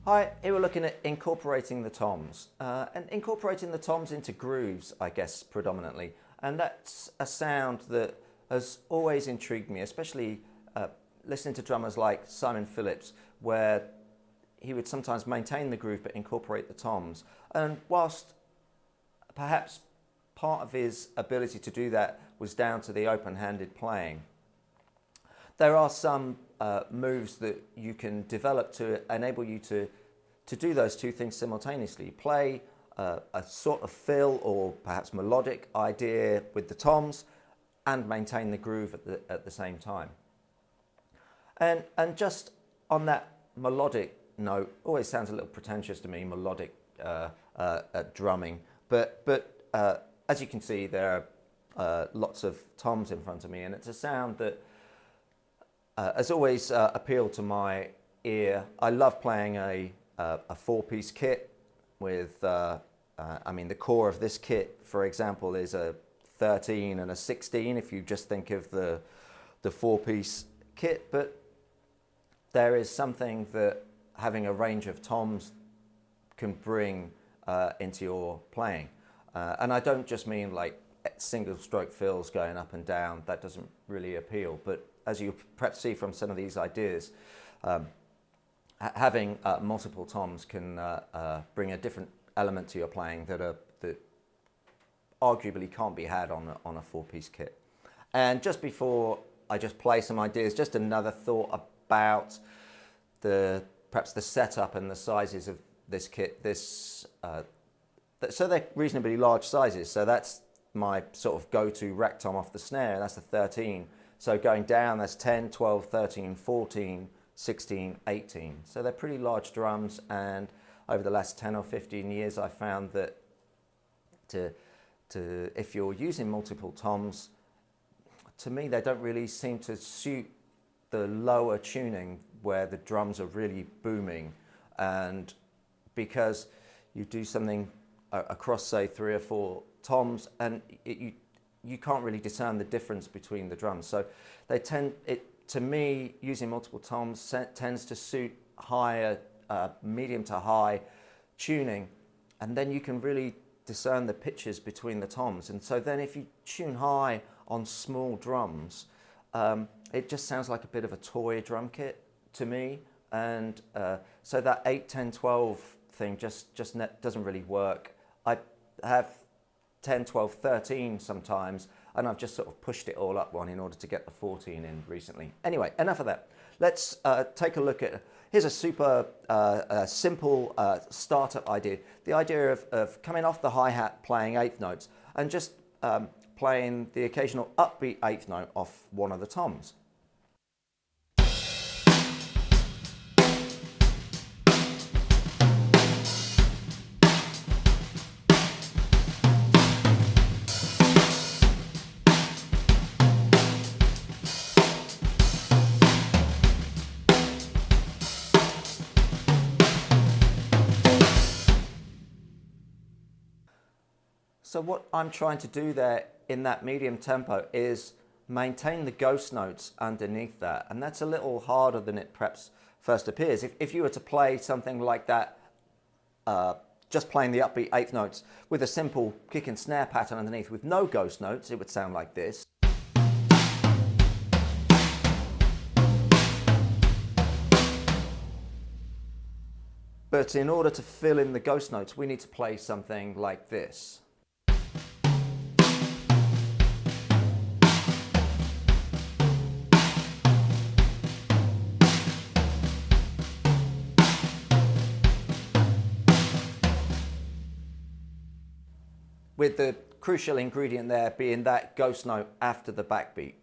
Hi, here we're looking at incorporating the toms. And incorporating the toms into grooves, I guess, predominantly. And that's a sound that has always intrigued me, especially listening to drummers like Simon Phillips, where he would sometimes maintain the groove but incorporate the toms. And whilst perhaps part of his ability to do that was down to the open-handed playing, there are some moves that you can develop to enable you to do those two things simultaneously. Play a sort of fill or perhaps melodic idea with the toms and maintain the groove at the same time. And just on that melodic note, always sounds a little pretentious to me, melodic drumming, but as you can see, there are lots of toms in front of me, and it's a sound that has always appealed to my ear. I love playing a four-piece kit with, the core of this kit, for example, is a 13 and a 16, if you just think of the four-piece kit, but there is something that having a range of toms can bring into your playing. And I don't just mean like single stroke fills going up and down, that doesn't really appeal, but as you perhaps see from some of these ideas, having multiple toms can bring a different element to your playing that arguably can't be had on a four-piece kit. And just before I just play some ideas, just another thought about perhaps the setup and the sizes of this kit. So they're reasonably large sizes. So that's my sort of go-to rack tom off the snare. That's the 13. So going down, that's 10, 12, 13, 14, 16, 18. So they're pretty large drums. And over the last 10 or 15 years, I found that if you're using multiple toms, to me, they don't really seem to suit the lower tuning where the drums are really booming. And because you do something across, say, 3 or 4 toms, and you can't really discern the difference between the drums. So to me, using multiple toms tends to suit higher, medium to high tuning, and then you can really discern the pitches between the toms. And so then if you tune high on small drums, it just sounds like a bit of a toy drum kit to me. And so that 8, 10, 12 thing just doesn't really work. I have 10, 12, 13 sometimes, and I've just sort of pushed it all up one in order to get the 14 in recently. Anyway, enough of that. Let's take a look at, here's a super simple startup idea. The idea of coming off the hi-hat, playing eighth notes, and just playing the occasional upbeat eighth note off one of the toms. So what I'm trying to do there in that medium tempo is maintain the ghost notes underneath that. And that's a little harder than it perhaps first appears. If you were to play something like that, just playing the upbeat eighth notes with a simple kick and snare pattern underneath with no ghost notes, it would sound like this. But in order to fill in the ghost notes, we need to play something like this. With the crucial ingredient there being that ghost note after the backbeat.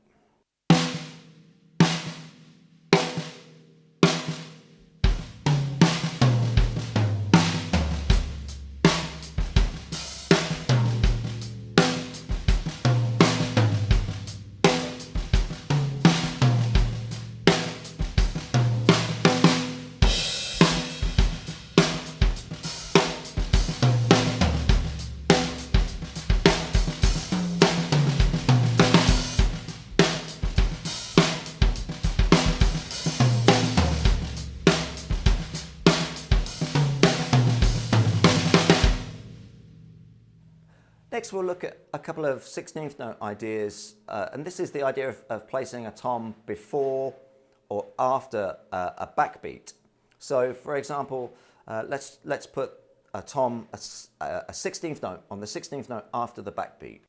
Next we'll look at a couple of 16th note ideas, and this is the idea of placing a tom before or after a backbeat. So for example, let's put a tom, a 16th note on the 16th note after the backbeat.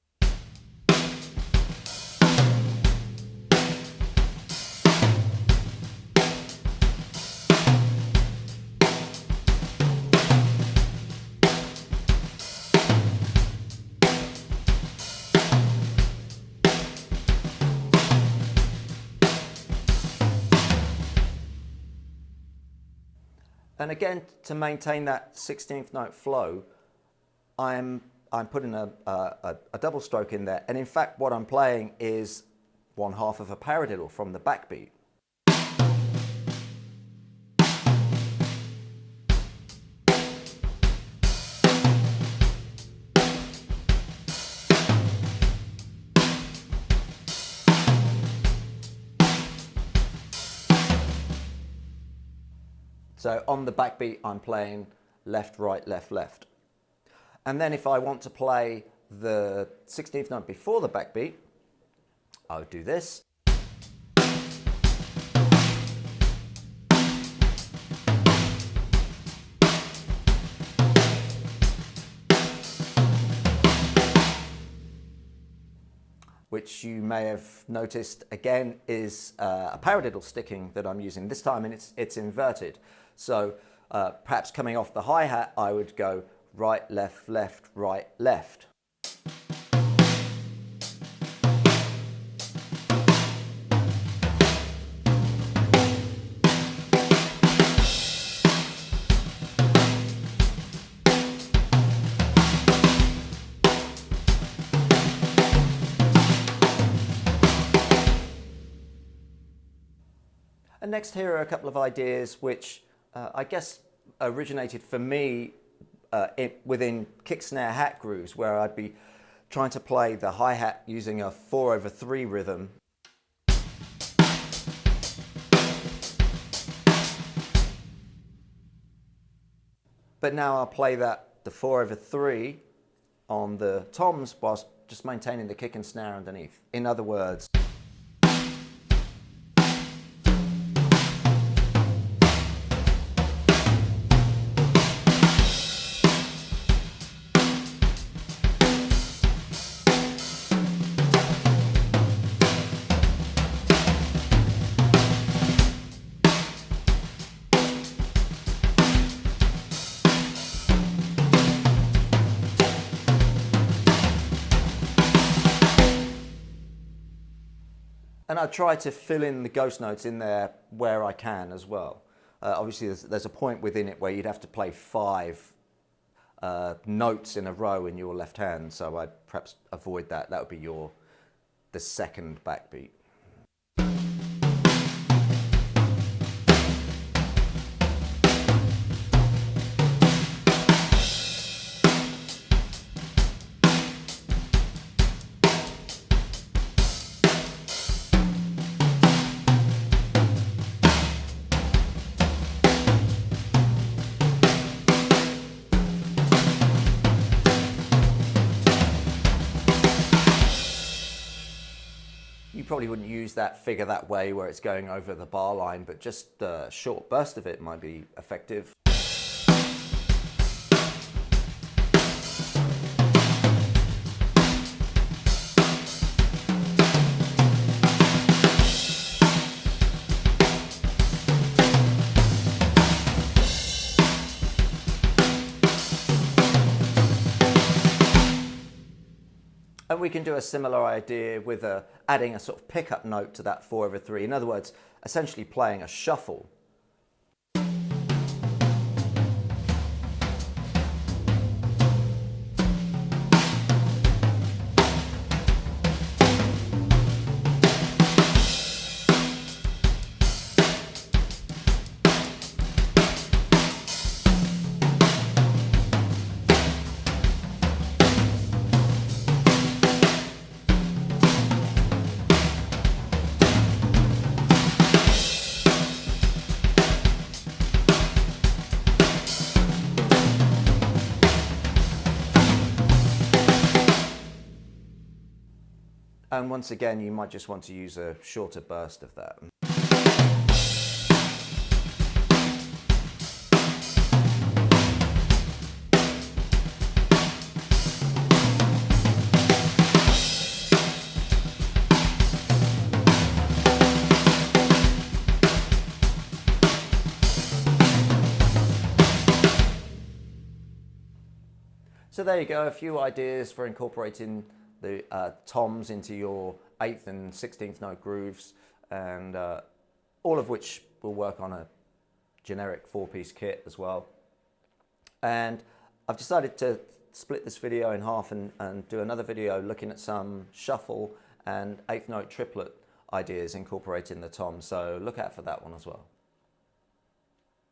And again, to maintain that 16th note flow, I'm putting a double stroke in there. And in fact, what I'm playing is 1/2 of a paradiddle from the backbeat. So on the backbeat, I'm playing left, right, left, left. And then if I want to play the 16th note before the backbeat, I would do this. Which you may have noticed again is a paradiddle sticking that I'm using. This time and it's inverted. So perhaps coming off the hi-hat, I would go right, left, left, right, left. And next here are a couple of ideas which I guess originated for me within kick, snare, hat grooves, where I'd be trying to play the hi-hat using a 4/3 rhythm. But now I'll play the 4/3 on the toms whilst just maintaining the kick and snare underneath. In other words, and I try to fill in the ghost notes in there where I can as well. Obviously, there's a point within it where you'd have to play 5 notes in a row in your left hand, so I'd perhaps avoid that. That would be the second backbeat. You probably wouldn't use that figure that way where it's going over the bar line, but just a short burst of it might be effective. And we can do a similar idea with adding a sort of pickup note to that 4/3. In other words, essentially playing a shuffle. And once again, you might just want to use a shorter burst of that. So there you go, a few ideas for incorporating the toms into your 8th and 16th note grooves, and all of which will work on a generic 4-piece kit as well. And I've decided to split this video in half and do another video looking at some shuffle and 8th note triplet ideas incorporating the toms, so look out for that one as well.